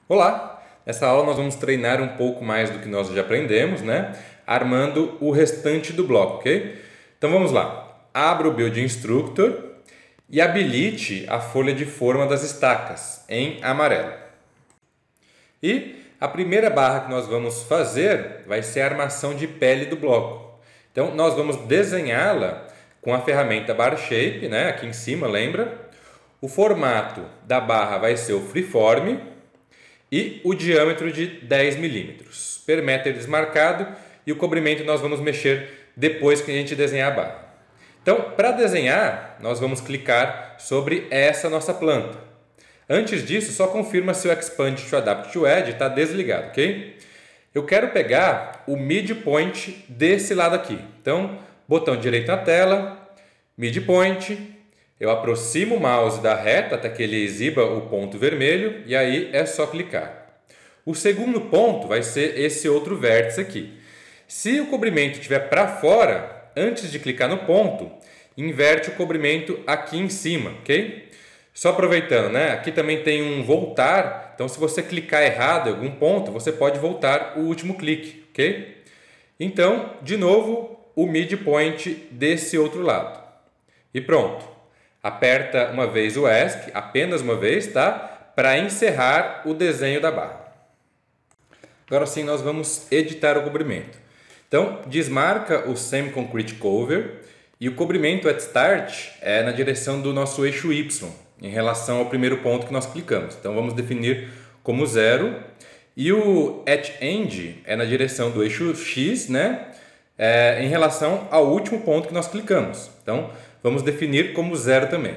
Olá! Nessa aula nós vamos treinar um pouco mais do que nós já aprendemos, né? Armando o restante do bloco, ok? Então vamos lá. Abra o Build Instructor e habilite a folha de forma das estacas em amarelo. E a primeira barra que nós vamos fazer vai ser a armação de pele do bloco. Então nós vamos desenhá-la com a ferramenta Bar Shape, né? Aqui em cima, lembra? O formato da barra vai ser o freeform e o diâmetro de 10 milímetros. Perímetro desmarcado e o cobrimento nós vamos mexer depois que a gente desenhar a barra. Então, para desenhar, nós vamos clicar sobre essa nossa planta. Antes disso, só confirma se o Expand to Adapt to Edge está desligado, ok? Eu quero pegar o midpoint desse lado aqui. Então, botão direito na tela, midpoint. Eu aproximo o mouse da reta até que ele exiba o ponto vermelho e aí é só clicar. O segundo ponto vai ser esse outro vértice aqui. Se o cobrimento estiver para fora, antes de clicar no ponto, inverte o cobrimento aqui em cima, ok? Só aproveitando, né? Aqui também tem um voltar, então se você clicar errado em algum ponto, você pode voltar o último clique, ok? Então, de novo, o midpoint desse outro lado. E pronto. Aperta uma vez o ESC, apenas uma vez, tá? Para encerrar o desenho da barra. Agora sim, nós vamos editar o cobrimento. Então, desmarca o Semi-Concrete Cover e o cobrimento at Start é na direção do nosso eixo Y, em relação ao primeiro ponto que nós clicamos. Então, vamos definir como 0. E o at End é na direção do eixo X, né? Em relação ao último ponto que nós clicamos. Então, vamos definir como 0 também.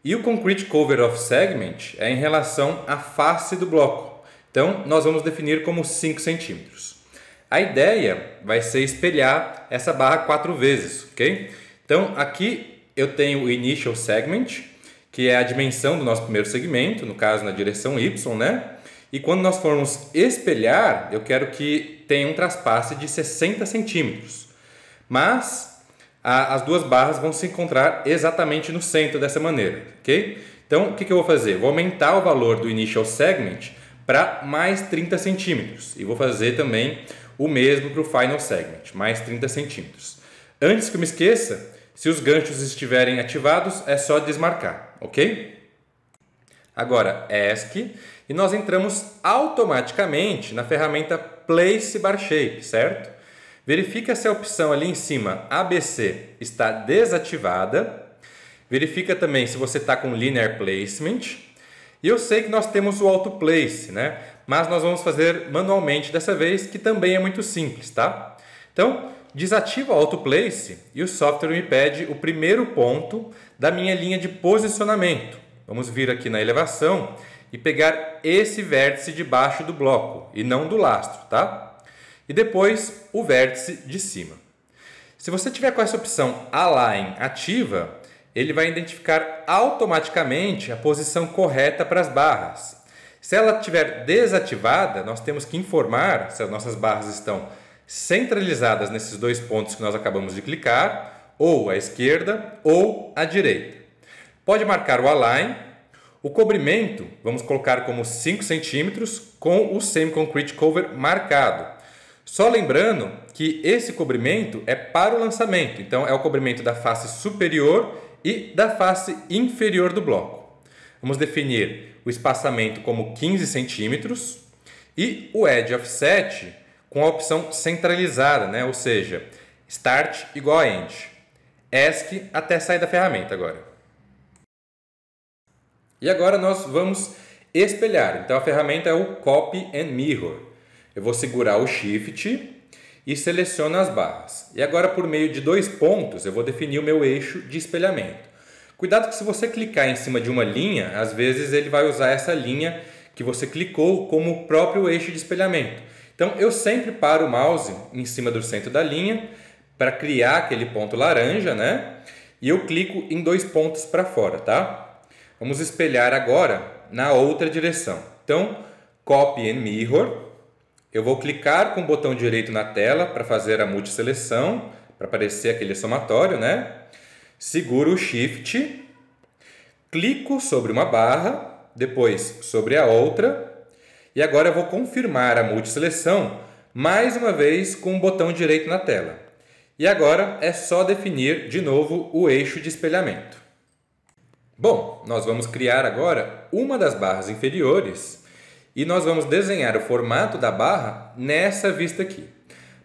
E o Concrete Cover of Segment é em relação à face do bloco. Então, nós vamos definir como 5 centímetros. A ideia vai ser espelhar essa barra 4 vezes, ok? Então, aqui eu tenho o Initial Segment, que é a dimensão do nosso primeiro segmento, no caso na direção Y, né? E quando nós formos espelhar, eu quero que tenha um traspasse de 60 centímetros. Mas as duas barras vão se encontrar exatamente no centro dessa maneira, ok? Então, o que eu vou fazer? Vou aumentar o valor do Initial Segment para mais 30 centímetros. E vou fazer também o mesmo para o Final Segment, mais 30 centímetros. Antes que eu me esqueça, se os ganchos estiverem ativados, é só desmarcar, ok? Agora, ESC, e nós entramos automaticamente na ferramenta Place Bar Shape, certo? Verifica se a opção ali em cima, ABC, está desativada. Verifica também se você está com Linear Placement. E eu sei que nós temos o Auto Place, né? Mas nós vamos fazer manualmente dessa vez, que também é muito simples, tá? Então, desativa o Auto Place e o software me pede o primeiro ponto da minha linha de posicionamento. Vamos vir aqui na elevação e pegar esse vértice debaixo do bloco e não do lastro, tá? E depois o vértice de cima. Se você tiver com essa opção Align ativa, ele vai identificar automaticamente a posição correta para as barras. Se ela estiver desativada, nós temos que informar se as nossas barras estão centralizadas nesses dois pontos que nós acabamos de clicar, ou à esquerda ou à direita. Pode marcar o Align. O cobrimento, vamos colocar como 5 centímetros com o Semi-Concrete Cover marcado. Só lembrando que esse cobrimento é para o lançamento, então é o cobrimento da face superior e da face inferior do bloco. Vamos definir o espaçamento como 15 centímetros e o Edge Offset com a opção centralizada, né? Ou seja, Start igual a End. ESC até sair da ferramenta agora. E agora nós vamos espelhar. Então a ferramenta é o Copy and Mirror. Eu vou segurar o Shift e seleciono as barras. E agora por meio de 2 pontos eu vou definir o meu eixo de espelhamento. Cuidado que se você clicar em cima de uma linha, às vezes ele vai usar essa linha que você clicou como o próprio eixo de espelhamento. Então eu sempre paro o mouse em cima do centro da linha para criar aquele ponto laranja, né? E eu clico em 2 pontos para fora, tá? Vamos espelhar agora na outra direção. Então, Copy and Mirror. Eu vou clicar com o botão direito na tela para fazer a multisseleção, para aparecer aquele somatório, né? Seguro o Shift, clico sobre uma barra, depois sobre a outra E agora eu vou confirmar a multisseleção mais uma vez com o botão direito na tela. E agora é só definir de novo o eixo de espelhamento. Bom, nós vamos criar agora uma das barras inferiores e nós vamos desenhar o formato da barra nessa vista aqui.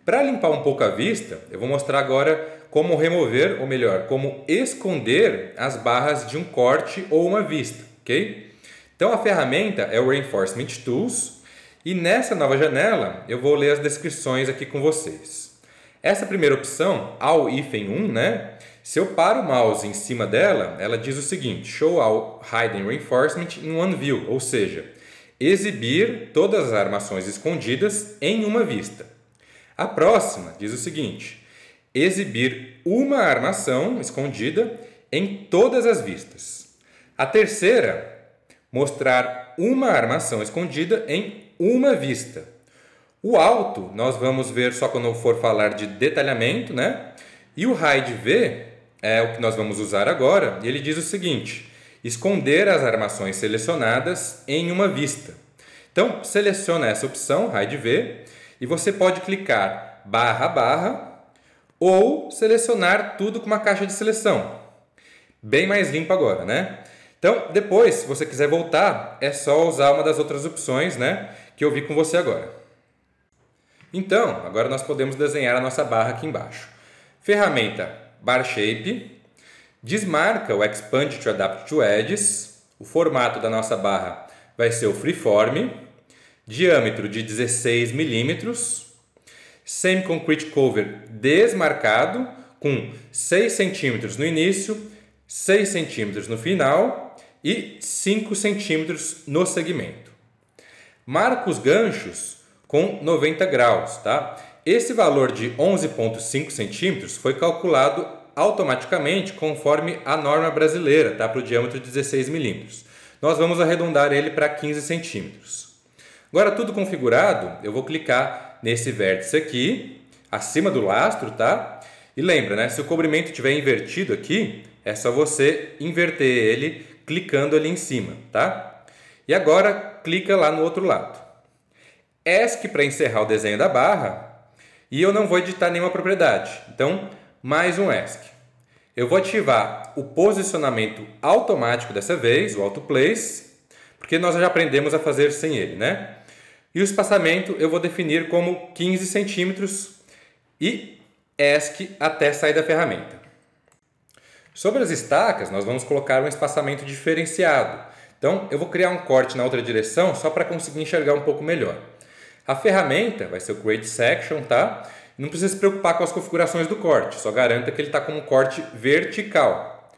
Para limpar um pouco a vista, eu vou mostrar agora como remover, ou melhor, como esconder as barras de um corte ou uma vista, ok? Então a ferramenta é o Reinforcement Tools e nessa nova janela eu vou ler as descrições aqui com vocês. Essa primeira opção, All Hidden 1, né? Se eu paro o mouse em cima dela, ela diz o seguinte: Show All Hidden Reinforcement in One View, ou seja, exibir todas as armações escondidas em uma vista. A próxima diz o seguinte: exibir uma armação escondida em todas as vistas. A terceira, mostrar uma armação escondida em uma vista. O alto nós vamos ver só quando for falar de detalhamento, né? E o Hide V é o que nós vamos usar agora. E ele diz o seguinte: esconder as armações selecionadas em uma vista. Então, seleciona essa opção, Hide V, e você pode clicar barra barra ou selecionar tudo com uma caixa de seleção. Bem mais limpo agora, né? Então, depois, se você quiser voltar, é só usar uma das outras opções, né, que eu vi com você agora. Então, agora nós podemos desenhar a nossa barra aqui embaixo. Ferramenta Bar Shape, desmarca o Expand to Adapt to Edges, o formato da nossa barra vai ser o Freeform, diâmetro de 16 milímetros, Semi-Concrete Cover desmarcado, com 6 centímetros no início, 6 centímetros no final e 5 centímetros no segmento. Marca os ganchos com 90 graus, tá? Esse valor de 11,5 centímetros foi calculado automaticamente conforme a norma brasileira, tá? Para o diâmetro de 16 milímetros. Nós vamos arredondar ele para 15 centímetros. Agora, tudo configurado, eu vou clicar nesse vértice aqui, acima do lastro, tá? E lembra, né? Se o cobrimento estiver invertido aqui, é só você inverter ele clicando ali em cima, tá? E agora, clica lá no outro lado. ESC para encerrar o desenho da barra, e eu não vou editar nenhuma propriedade, então mais um ESC. Eu vou ativar o posicionamento automático dessa vez, o Auto Place, porque nós já aprendemos a fazer sem ele, né? E o espaçamento eu vou definir como 15 centímetros e ESC até sair da ferramenta. Sobre as estacas, nós vamos colocar um espaçamento diferenciado. Então eu vou criar um corte na outra direção só para conseguir enxergar um pouco melhor. A ferramenta vai ser o Create Section, tá? Não precisa se preocupar com as configurações do corte, só garanta que ele está com um corte vertical.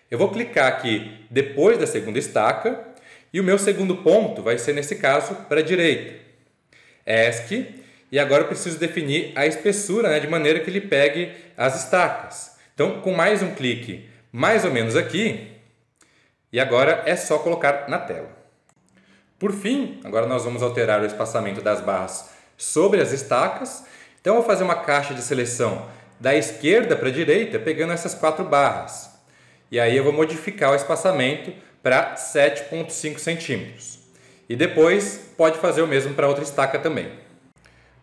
Eu vou clicar aqui depois da segunda estaca e o meu segundo ponto vai ser, nesse caso, para a direita. ESC, e agora eu preciso definir a espessura, né, de maneira que ele pegue as estacas. Então, com mais um clique, mais ou menos aqui, e agora é só colocar na tela. Por fim, agora nós vamos alterar o espaçamento das barras sobre as estacas. Então, eu vou fazer uma caixa de seleção da esquerda para a direita, pegando essas 4 barras. E aí eu vou modificar o espaçamento para 7,5 centímetros. E depois pode fazer o mesmo para outra estaca também.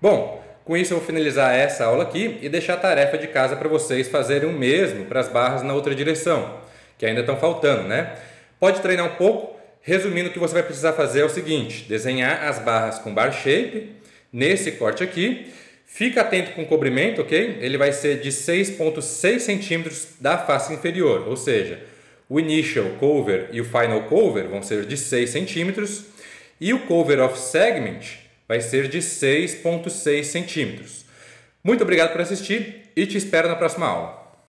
Bom, com isso eu vou finalizar essa aula aqui e deixar a tarefa de casa para vocês fazerem o mesmo para as barras na outra direção, que ainda estão faltando, né? Pode treinar um pouco. Resumindo, o que você vai precisar fazer é o seguinte: desenhar as barras com bar shape nesse corte aqui. Fica atento com o cobrimento, ok? Ele vai ser de 6,6 centímetros da face inferior, ou seja, o initial cover e o final cover vão ser de 6 centímetros e o cover of segment vai ser de 6,6 centímetros. Muito obrigado por assistir e te espero na próxima aula.